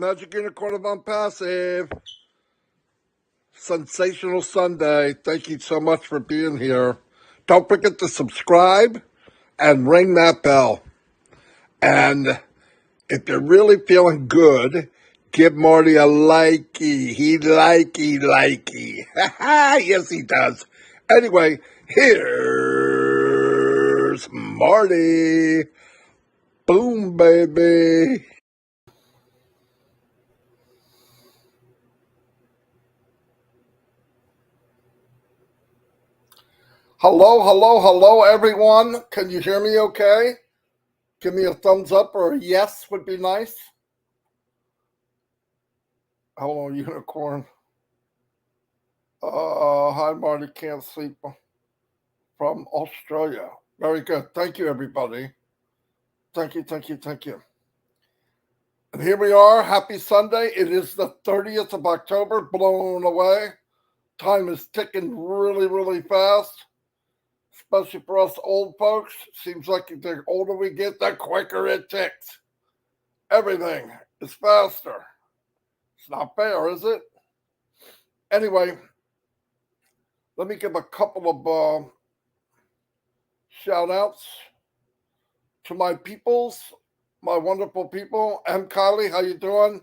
Magic Unicorn of ONPASSIVE. Sensational Sunday. Thank you so much for being here. Don't forget to subscribe and ring that bell. And if you're really feeling good, give Marty a likey. He likey. Yes, he does. Anyway, here's Marty. Boom, baby. Hello, everyone. Can you hear me okay? Give me a thumbs up or a yes would be nice. Hello, Unicorn. Hi, Marty. Can't sleep from Australia. Very good. Thank you, everybody. Thank you. And here we are. Happy Sunday. It is the 30th of October. Blown away. Time is ticking really fast. Especially for us old folks. Seems like the older we get, the quicker it ticks. Everything is faster. It's not fair, is it? Anyway, let me give a couple of shout outs to my peoples, my wonderful people. M. Kylie, how you doing?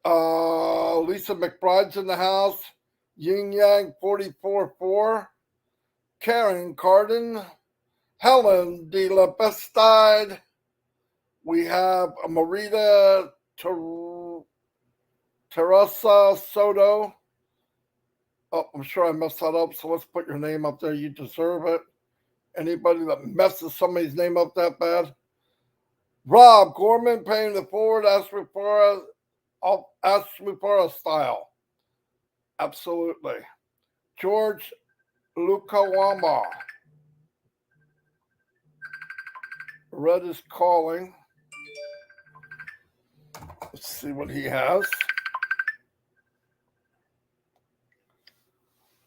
Lisa McBride's in the house. Yin Yang 44-4. Karen Carden. Helen de la Bestide. We have Marita Teresa Soto. Oh, I'm sure I messed that up, so let's put your name up there. You deserve it. Anybody that messes somebody's name up that bad. Rob Gorman paying the forward Asmupara style. Absolutely. George Lukawama. Red is calling. Let's see what he has.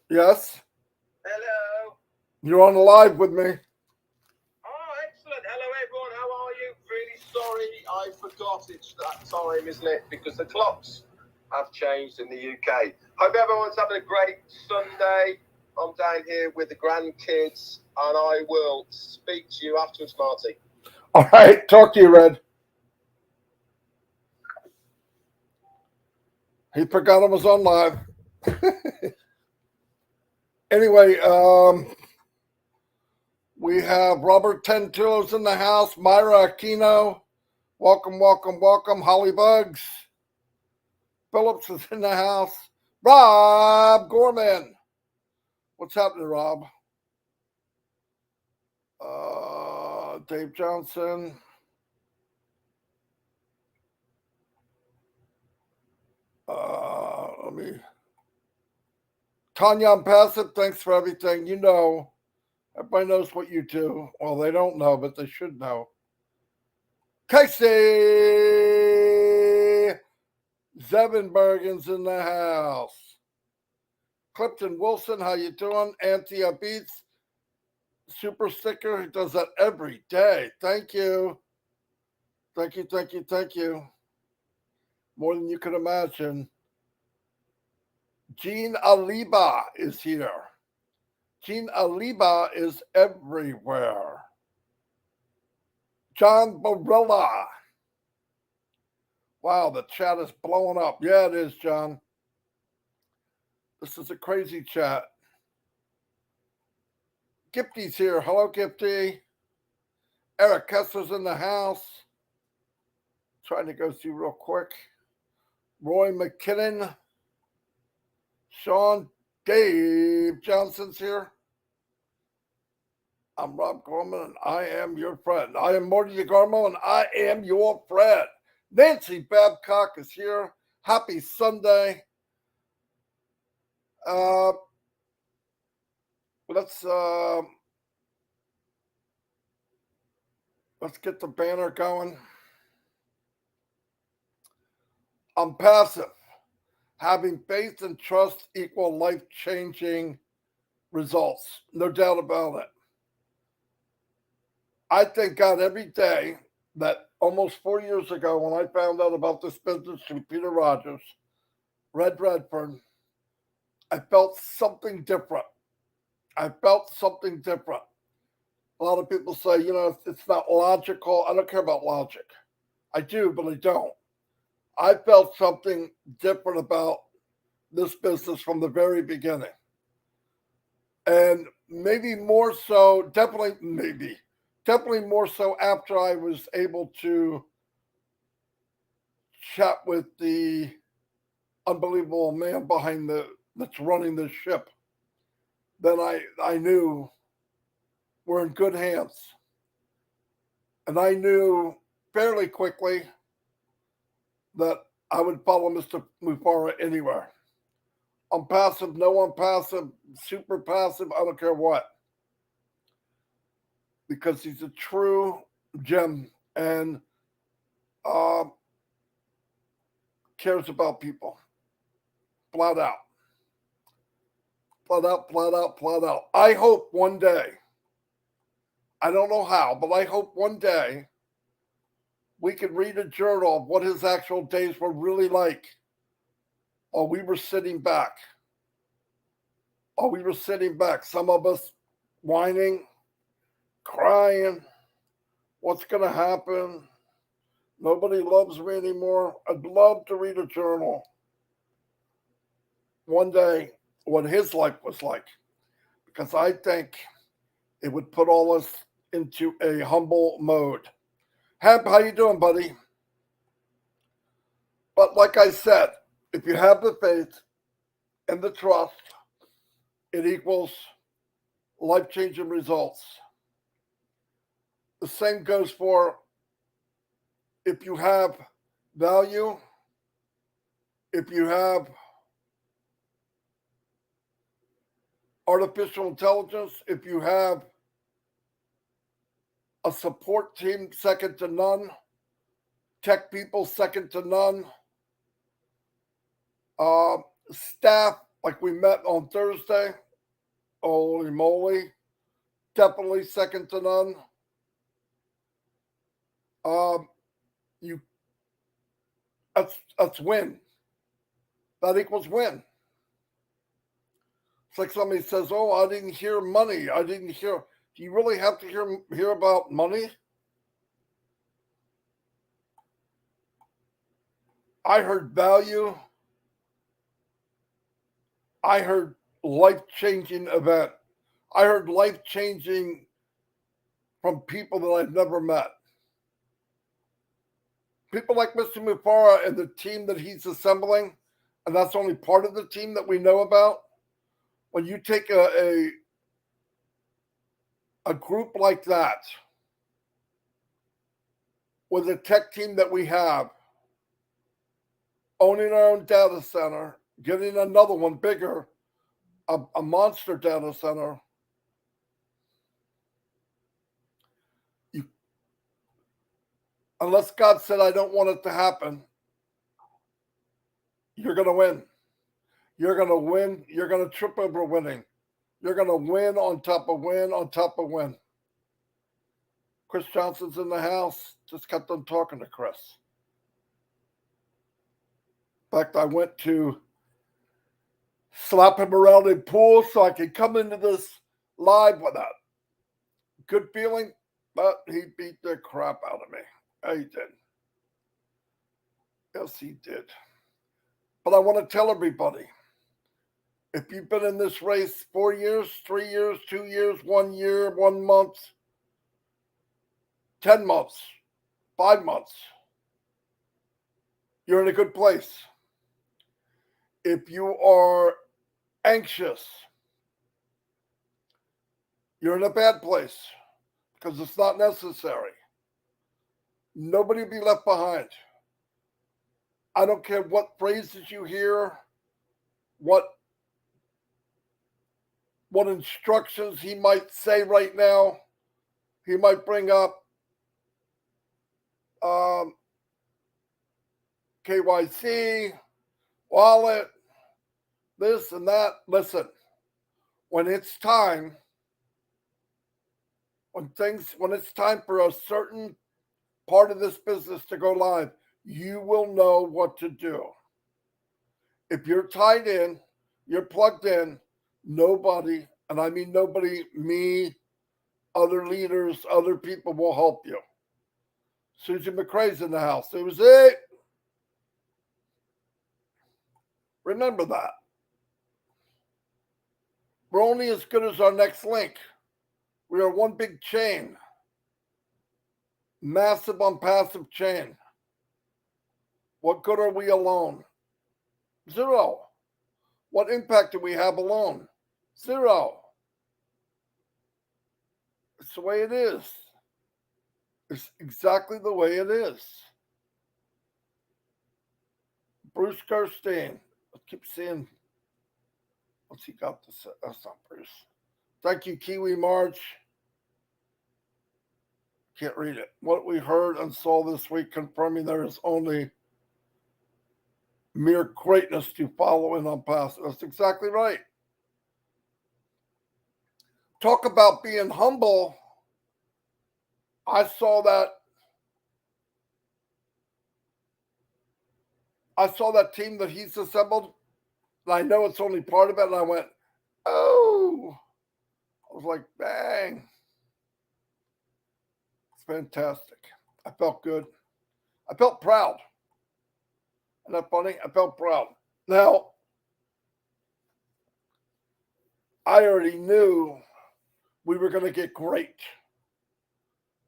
Yes? Hello. You're on the live with me. Oh, excellent. Hello, everyone. How are you? Really sorry I forgot it's that time, isn't it? Because the clocks have changed in the UK. Hope everyone's having a great Sunday. I'm down here with the grandkids, and I will speak to you afterwards, Marty. All right. Talk to you, Red. He forgot I was on live. Anyway, we have Robert Tentulos in the house. Myra Aquino. Welcome. Holly Bugs. Phillips is in the house. Rob Gorman. What's happening, Rob? Dave Johnson. Tanya ONPASSIVE, thanks for everything. You know, everybody knows what you do. Well, they don't know, but they should know. Casey Zevenbergen's in the house. Clifton Wilson, how you doing? Anthea Beats, super sticker. He does that every day. Thank you. Thank you. More than you could imagine. Jean Aliba is here. Jean Aliba is everywhere. John Barella. Wow, the chat is blowing up. Yeah, it is, John. This is a crazy chat. Gifty's here. Hello, Gifty. Eric Kessler's in the house. Trying to go through real quick. Roy McKinnon. Sean Dave Johnson's here. I'm Rob Gorman, and I am your friend. I am Marty DeGarmo, and I am your friend. Nancy Babcock is here. Happy Sunday. Let's get the banner going. ONPASSIVE. Having faith and trust equal life-changing results. No doubt about it. I thank God every day that almost 4 years ago, when I found out about this business through Peter Rogers, Red Redfern, I felt something different. I felt something different. A lot of people say, it's not logical. I don't care about logic. I do, but I don't. I felt something different about this business from the very beginning. And maybe more so, definitely more so after I was able to chat with the unbelievable man that's running this ship. Then I knew we're in good hands. And I knew fairly quickly that I would follow Mr. Mufara anywhere. ONPASSIVE, no ONPASSIVE, super passive, I don't care what. Because he's a true gem and cares about people. Flat out. Flat out, flat out, flat out. I hope one day, I don't know how, but I hope one day we could read a journal of what his actual days were really like. Or we were sitting back. Some of us whining, crying. What's going to happen? Nobody loves me anymore. I'd love to read a journal one day what his life was like, because I think it would put all us into a humble mode. Hap, how you doing, buddy? But like I said, if you have the faith and the trust, it equals life-changing results. The same goes for if you have value, if you have artificial intelligence, if you have a support team second to none, tech people second to none, staff like we met on Thursday, holy moly, definitely second to none. That's win. That equals win. It's like somebody says, "Oh, I didn't hear money. I didn't hear." Do you really have to hear about money? I heard value. I heard life-changing event. I heard life-changing from people that I've never met. People like Mr. Mufara and the team that he's assembling, and that's only part of the team that we know about. When you take a group like that with a tech team that we have, owning our own data center, getting another one bigger, a monster data center, unless God said, I don't want it to happen, you're going to win. You're going to win. You're going to trip over winning. You're going to win on top of win on top of win. Chris Johnson's in the house. Just got done talking to Chris. In fact, I went to slap him around in pool so I could come into this live with a good feeling, but he beat the crap out of me. He did. Yes, he did. But I want to tell everybody, if you've been in this race 4 years, 3 years, 2 years, 1 year, 1 month, 10 months, 5 months, you're in a good place. If you are anxious, you're in a bad place because it's not necessary. Nobody will be left behind. I don't care what phrases you hear, what instructions he might say right now. He might bring up KYC, wallet, this and that. Listen, when it's time for a certain part of this business to go live, you will know what to do. If you're tied in, you're plugged in, nobody, and I mean nobody, me, other leaders, other people will help you. Susie McCrae's in the house. Susie! Remember that. We're only as good as our next link. We are one big chain. Massive ONPASSIVE chain. What good are we alone? Zero. What impact do we have alone? Zero. It's the way it is. It's exactly the way it is. Bruce Gerstein. I keep seeing, what's he got to say? That's not Bruce. Thank you, Kiwi March. Can't read it. What we heard and saw this week confirming there is only mere greatness to follow in ONPASSIVE. That's exactly right. Talk about being humble. I saw that team that he's assembled, and I know it's only part of it, and I went, oh, I was like, bang. It's fantastic. I felt good. I felt proud. Isn't that funny? I felt proud. Now, I already knew we were going to get great.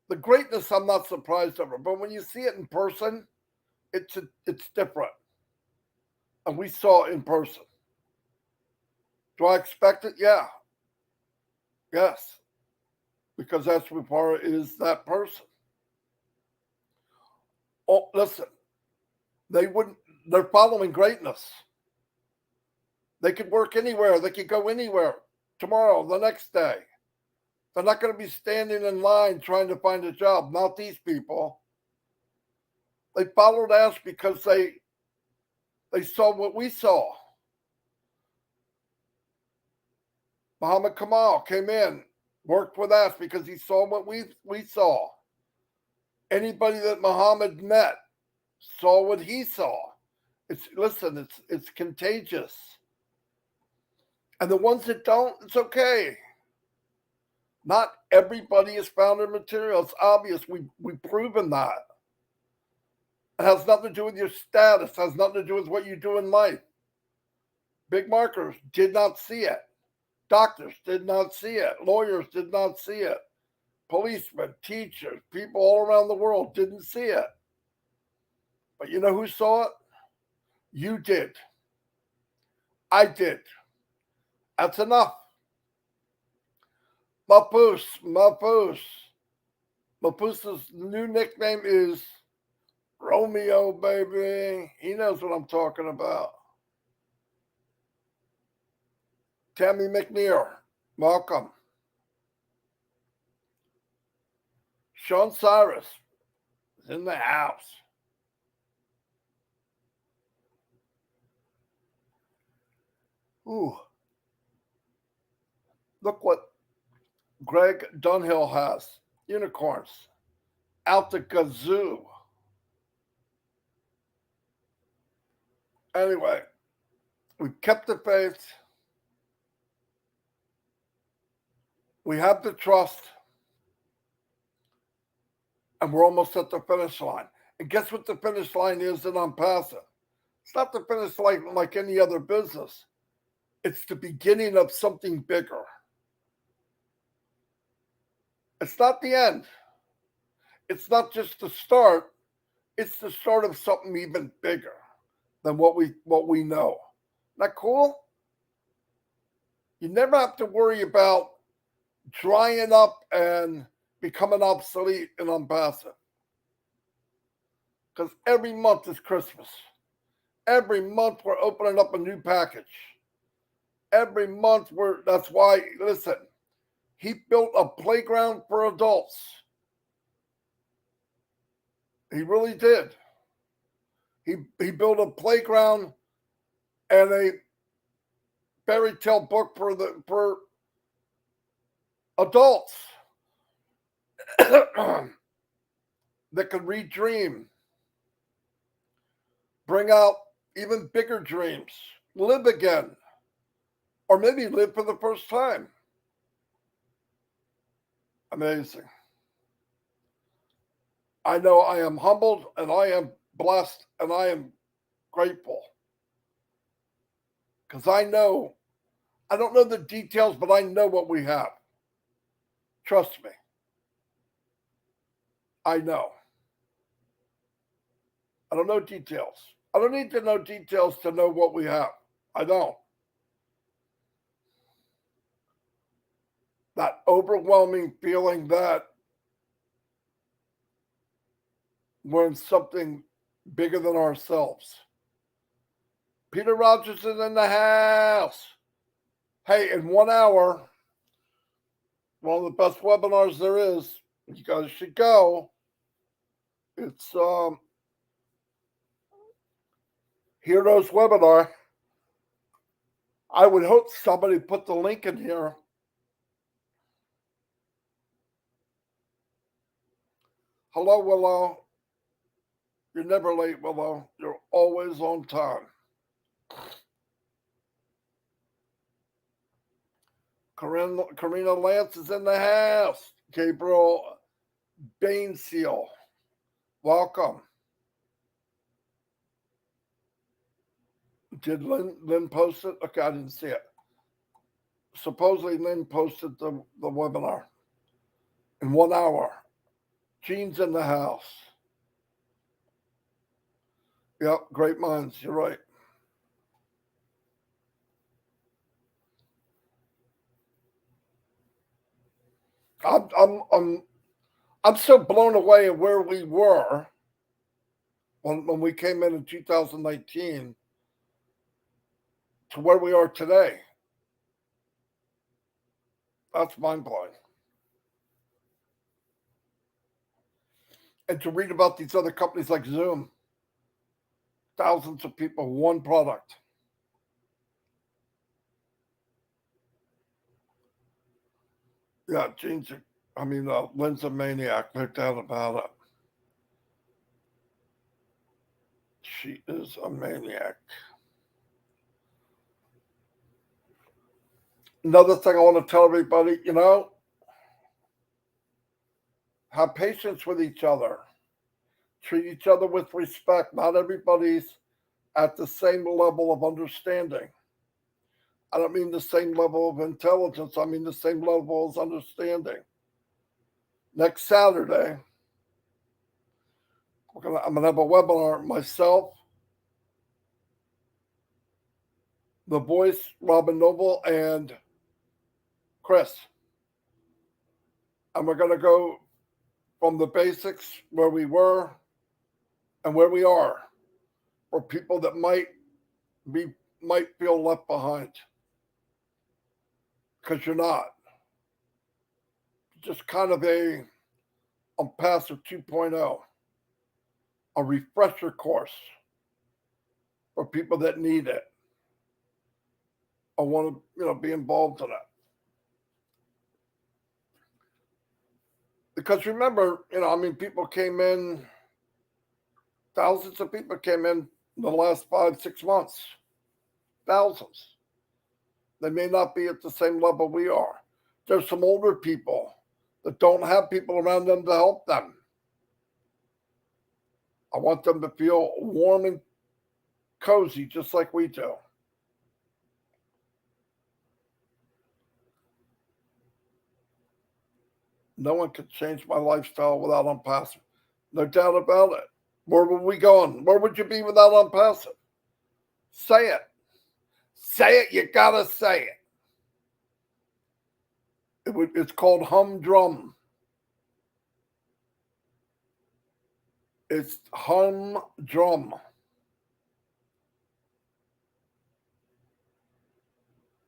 The greatness I'm not surprised over, but when you see it in person, it's different. And we saw it in person. Do I expect it? Yeah. Yes. Because that's what part is that person. Oh, listen. They're following greatness. They could work anywhere. They could go anywhere. Tomorrow, the next day. They're not going to be standing in line trying to find a job. Not these people. They followed us because they saw what we saw. Muhammad Kamal came in, worked with us because he saw what we saw. Anybody that Muhammad met saw what he saw. It's contagious. And the ones that don't, it's okay. Not everybody has found their material. It's obvious. We've proven that. It has nothing to do with your status. It has nothing to do with what you do in life. Big marketers did not see it. Doctors did not see it. Lawyers did not see it. Policemen, teachers, people all around the world didn't see it. But you know who saw it? You did. I did. That's enough. Mapoose's new nickname is Romeo, baby. He knows what I'm talking about. Tammy McNear, welcome. Sean Cyrus is in the house. Ooh. Look what Greg Dunhill has. Unicorns. Out the kazoo. Anyway, we kept the faith. We have the trust. And we're almost at the finish line. And guess what the finish line is in ONPASSIVE? It's not the finish line like any other business. It's the beginning of something bigger. It's not the end. It's not just the start. It's the start of something even bigger than what we know. Isn't that cool? You never have to worry about drying up and becoming obsolete in ONPASSIVE. Because every month is Christmas. Every month we're opening up a new package. Every month that's why, listen, he built a playground for adults. He really did. He built a playground and a fairy tale book for adults. that can redream, bring out even bigger dreams, live again, or maybe live for the first time. Amazing. I know I am humbled and I am blessed and I am grateful. Because I don't know the details, but I know what we have. Trust me. I know. I don't know details. I don't need to know details to know what we have. I don't. That overwhelming feeling that we're in something bigger than ourselves. Peter Rogers is in the house. Hey, in 1 hour, one of the best webinars there is. You guys should go. It's Heroes webinar. I would hope somebody put the link in here. Hello, Willow. You're never late, Willow. You're always on time. Karina Lance is in the house. Gabriel Bainseal, welcome. Did Lynn post it? Okay, I didn't see it. Supposedly Lynn posted the webinar in 1 hour. Gene's in the house. Yep, great minds. You're right. I'm so blown away at where we were when we came in 2019 to where we are today. That's mind-blowing. And to read about these other companies like Zoom, thousands of people, one product. Yeah, Lynn's a maniac, no doubt about it. She is a maniac. Another thing I want to tell everybody, have patience with each other. Treat each other with respect. Not everybody's at the same level of understanding. I don't mean the same level of intelligence. I mean the same level of understanding. Next Saturday, I'm gonna have a webinar myself, the voice, Robin Noble, and Chris. And we're gonna go from the basics where we were and where we are, for people that might feel left behind. Because you're not. Just kind of a ONPASSIVE 2.0, a refresher course for people that need it or want to, be involved in it. Because remember, people came in, thousands of people came in the last 5-6 months. Thousands. They may not be at the same level we are. There's some older people that don't have people around them to help them. I want them to feel warm and cozy, just like we do. No one could change my lifestyle without ONPASSIVE. No doubt about it. Where would we go? Where would you be without ONPASSIVE? Say it. Say it. You gotta say it. It's called humdrum. It's humdrum.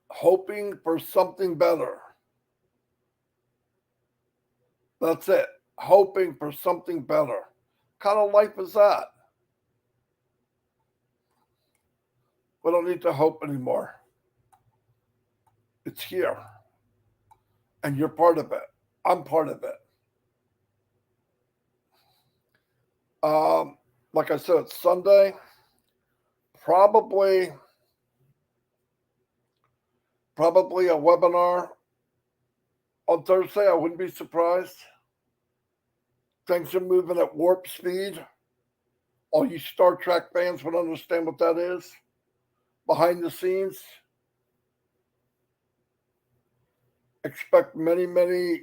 Hoping for something better. That's it. Hoping for something better. What kind of life is that? We don't need to hope anymore. It's here. And you're part of it. I'm part of it. like I said, it's Sunday. Probably a webinar on Thursday. I wouldn't be surprised. Things are moving at warp speed. All you Star Trek fans would understand what that is. Behind the scenes. Expect many, many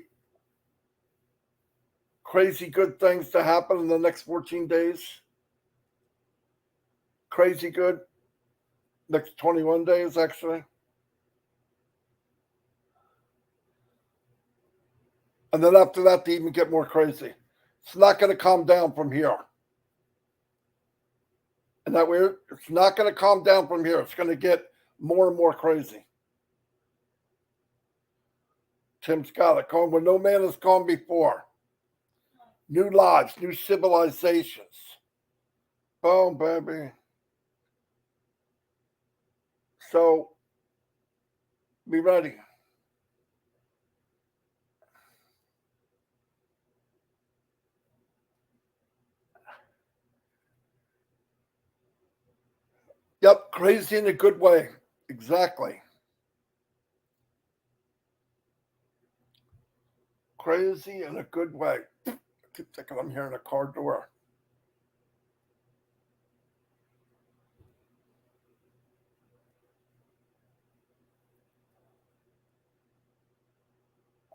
crazy good things to happen in the next 14 days. Crazy good. Next 21 days, actually. And then after that, they even get more crazy. It's not going to calm down from here. Isn't that weird? It's not going to calm down from here. It's going to get more and more crazy. Tim's got it. Going where no man has gone before. New lives, new civilizations. Boom, baby. So, be ready. Yep, crazy in a good way. Exactly. Crazy in a good way. I keep thinking I'm hearing a car door.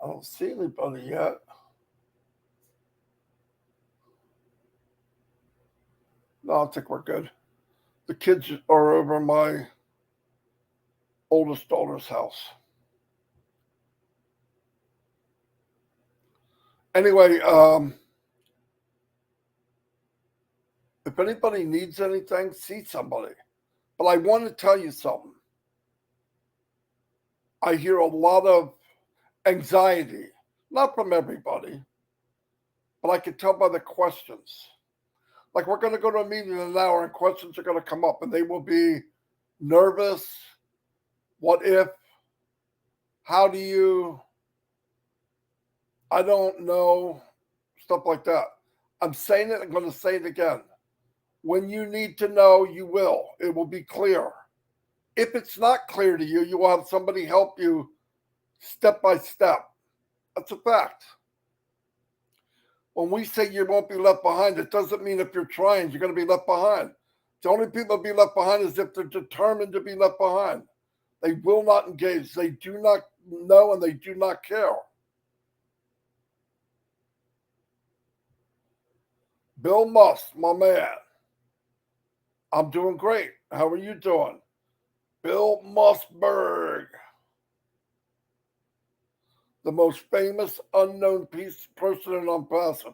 I don't see anybody yet. No, I think we're good. The kids are over my oldest daughter's house. Anyway, if anybody needs anything, see somebody. But I want to tell you something. I hear a lot of anxiety, not from everybody, but I can tell by the questions. Like, we're going to go to a meeting in an hour and questions are going to come up and they will be nervous. What if? How do you? I don't know. Stuff like that. I'm saying it. I'm going to say it again. When you need to know, you will. It will be clear. If it's not clear to you, you will have somebody help you step by step. That's a fact. When we say you won't be left behind, it doesn't mean if you're trying, you're going to be left behind. The only people to be left behind is if they're determined to be left behind. They will not engage. They do not know and they do not care. Bill Musk, my man. I'm doing great. How are you doing? Bill Muskberg. The most famous unknown person in ONPASSIVE.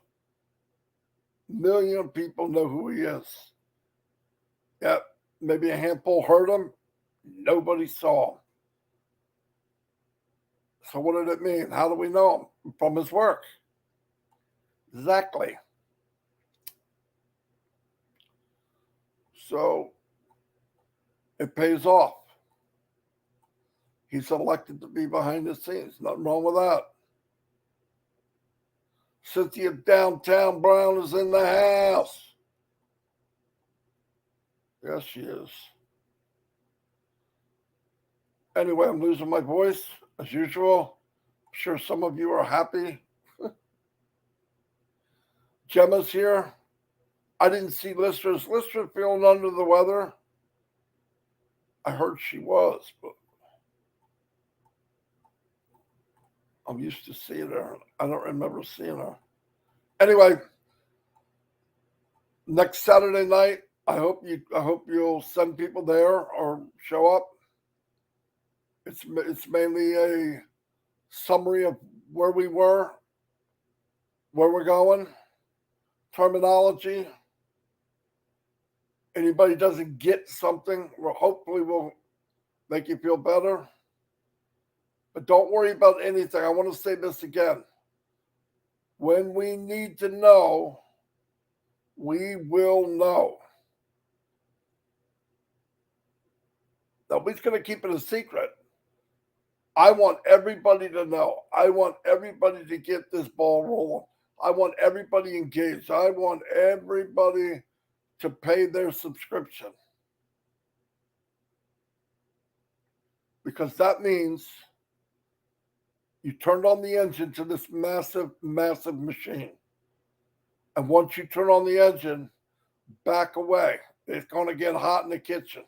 Million people know who he is. Yep, maybe a handful heard him. Nobody saw him. So what did it mean? How do we know him? From his work. Exactly. So it pays off. He's elected to be behind the scenes. Nothing wrong with that. Cynthia Downtown Brown is in the house. Yes, she is. Anyway, I'm losing my voice as usual. I'm sure some of you are happy. Gemma's here. I didn't see Lister. Is Lister feeling under the weather? I heard she was, but I'm used to seeing her. I don't remember seeing her. Anyway, next Saturday night, I hope you'll send people there or show up. It's mainly a summary of where we were, where we're going, terminology. Anybody doesn't get something, well, hopefully we'll make you feel better. But don't worry about anything. I want to say this again. When we need to know, we will know. Nobody's going to keep it a secret. I want everybody to know. I want everybody to get this ball rolling. I want everybody engaged. I want everybody to pay their subscription. Because that means you turned on the engine to this massive, massive machine. And once you turn on the engine, back away. It's going to get hot in the kitchen.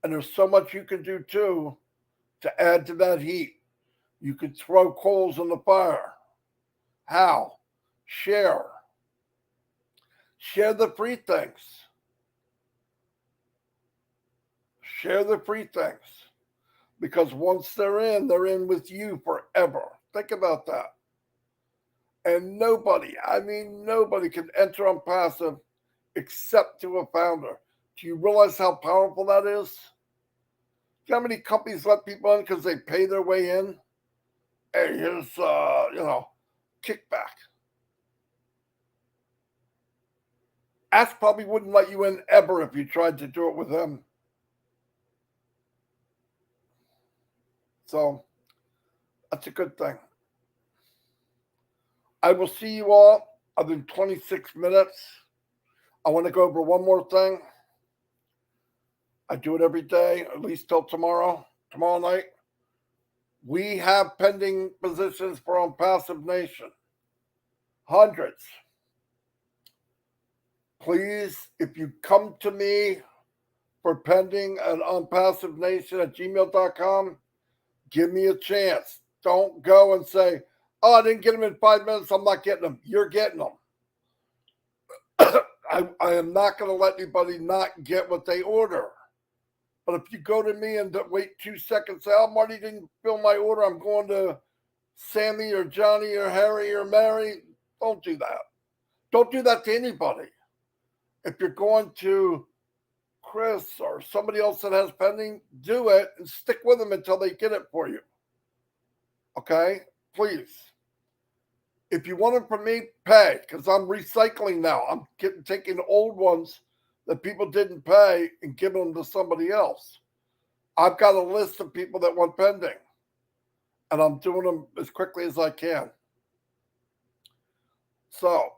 And there's so much you can do, too, to add to that heat. You could throw coals on the fire. How? Share. Share the free things. Share the free things. Because once they're in with you forever. Think about that. And nobody can enter on passive except to a founder. Do you realize how powerful that is? Do you know how many companies let people in because they pay their way in? Hey, here's, kickback. Ask probably wouldn't let you in ever if you tried to do it with them. So, that's a good thing. I will see you all. I've been 26 minutes. I want to go over one more thing. I do it every day, at least till tomorrow night. We have pending positions for ONPASSIVE Nation. Hundreds. Please, if you come to me for pending at onpassivenation@gmail.com, give me a chance. Don't go and say, oh, I didn't get them in 5 minutes, I'm not getting them. You're getting them. I am not going to let anybody not get what they order. But if you go to me and wait 2 seconds, say, oh, Marty didn't fill my order, I'm going to Sammy or Johnny or Harry or Mary, don't do that. Don't do that to anybody. If you're going to Chris or somebody else that has pending, do it and stick with them until they get it for you. Okay? Please. If you want it from me, pay, because I'm recycling now. I'm taking old ones that people didn't pay and giving them to somebody else. I've got a list of people that want pending, and I'm doing them as quickly as I can. So,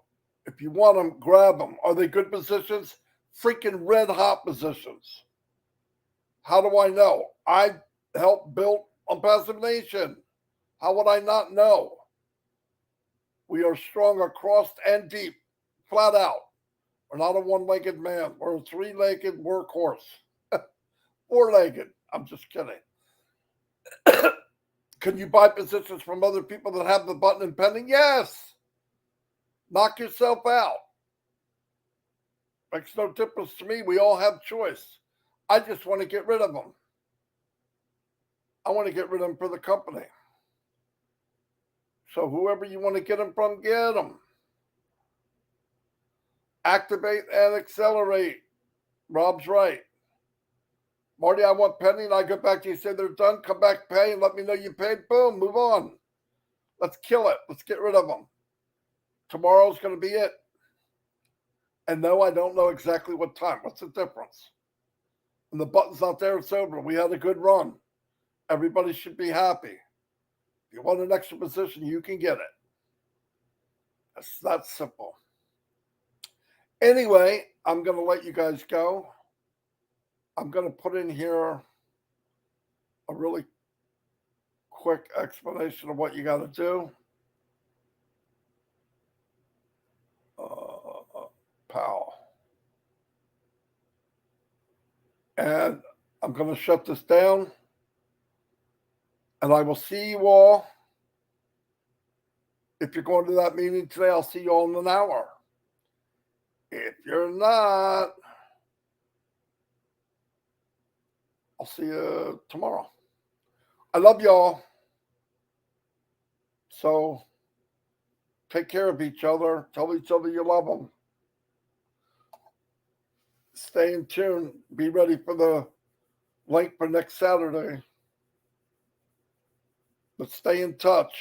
if you want them, grab them. Are they good positions? Freaking red hot positions. How do I know? I helped build ONPASSIVE Nation. How would I not know? We are strong across and deep, flat out. We're not a one-legged man. We're a three-legged workhorse. Four-legged. I'm just kidding. Can you buy positions from other people that have the button and pending? Yes. Knock yourself out. Makes no difference to me. We all have choice. I just want to get rid of them. I want to get rid of them for the company. So whoever you want to get them from, get them. Activate and accelerate. Rob's right. Marty, I want pending. I go back to you, say they're done. Come back, pay, and let me know you paid. Boom, move on. Let's kill it. Let's get rid of them. Tomorrow's going to be it. And no, I don't know exactly what time. What's the difference? And the button's not there, it's over. We had a good run. Everybody should be happy. If you want an extra position, you can get it. That's that simple. Anyway, I'm going to let you guys go. I'm going to put in here a really quick explanation of what you got to do. Pow. And I'm going to shut this down. And I will see you all. If you're going to that meeting today, I'll see you all in an hour. If you're not, I'll see you tomorrow. I love y'all. So take care of each other. Tell each other you love them. Stay in tune. Be ready for the link for next Saturday. But stay in touch.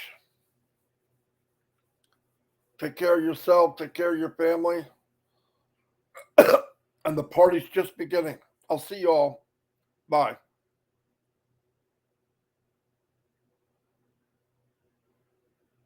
Take care of yourself. Take care of your family. And the party's just beginning. I'll see you all. Bye.